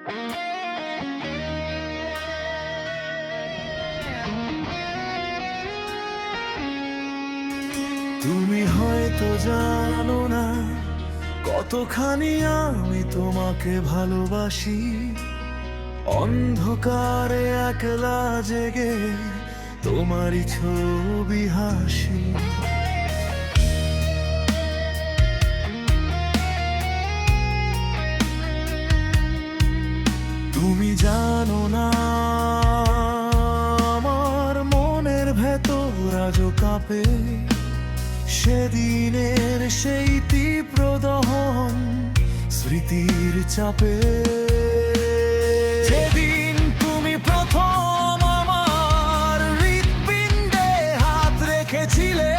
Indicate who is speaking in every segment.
Speaker 1: তুমি হয়তো জানো না কতখানি আমি তোমাকে ভালোবাসি। অন্ধকারে একলা জেগে তোমারই ছবি হাসি। তুমি জানো না আমার মনের ভেতর আজও কাঁপে সেদিনের সেই তীব্র দহন স্মৃতির চাপে। যেদিন তুমি প্রথম আমার হৃৎপিণ্ডে হাত রেখেছিলে,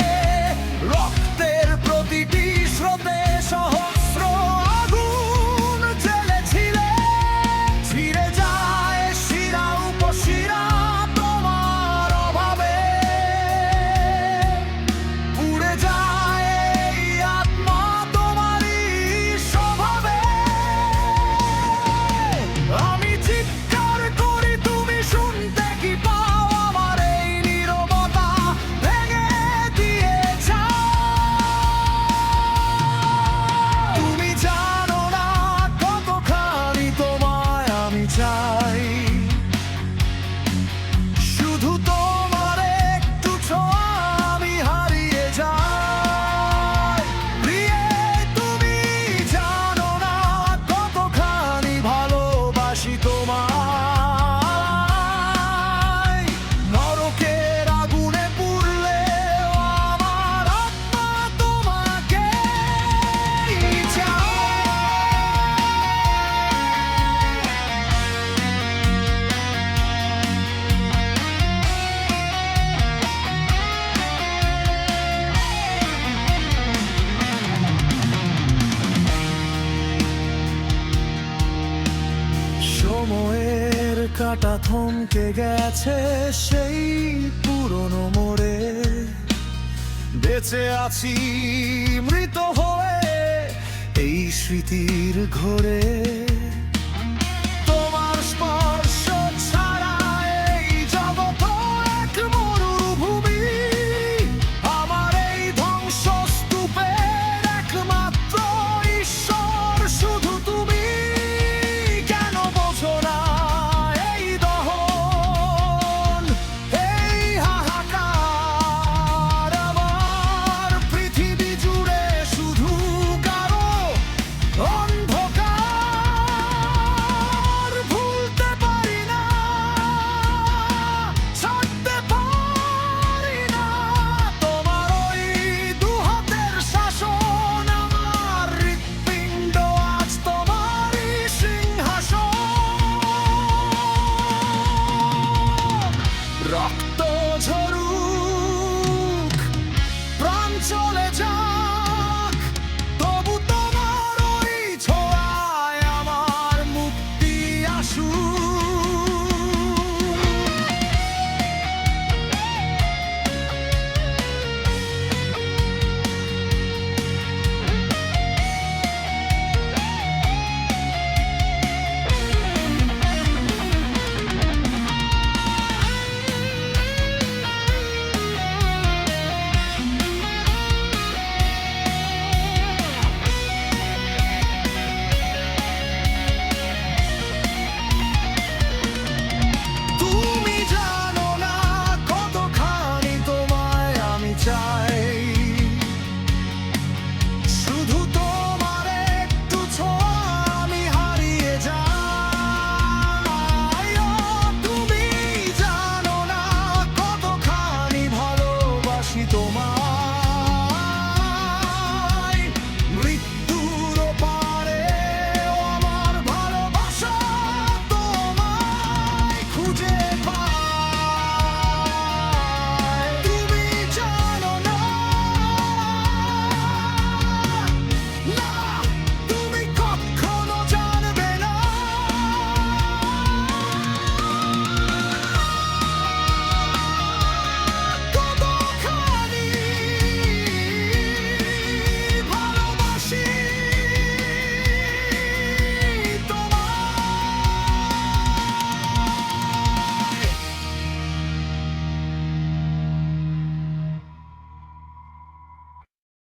Speaker 1: রক্তের প্রতিটি স্রোতে সহস্র আগুন জ্বেলেছিলে। ছিঁড়ে যায় শিরা উপশিরা তোমার অভাবে, উড়ে যায় এই আত্মা তোমারই স্বভাবে। আমি চিৎকার করি, তুমি শুনতে কি পাও? আমার এই নীরবতা ভেঙে দিয়ে যাও। তুমি জানো না কতখানি তোমায় আমি চাই। শুধু তোমার একটু ছোঁয়া আমি হারিয়ে যাই। প্রিয়ে, তুমি জানো না কতখানি ভালোবাসি তোমায়। নরকের আগুনে পুড়লেও আমার আত্মা তোমাকেই চায়। সময়ের কাঁটা থমকে গেছে সেই পুরনো মোড়ে। বেঁচে আছি মৃত হয়ে এই স্মৃতির ঘোরে।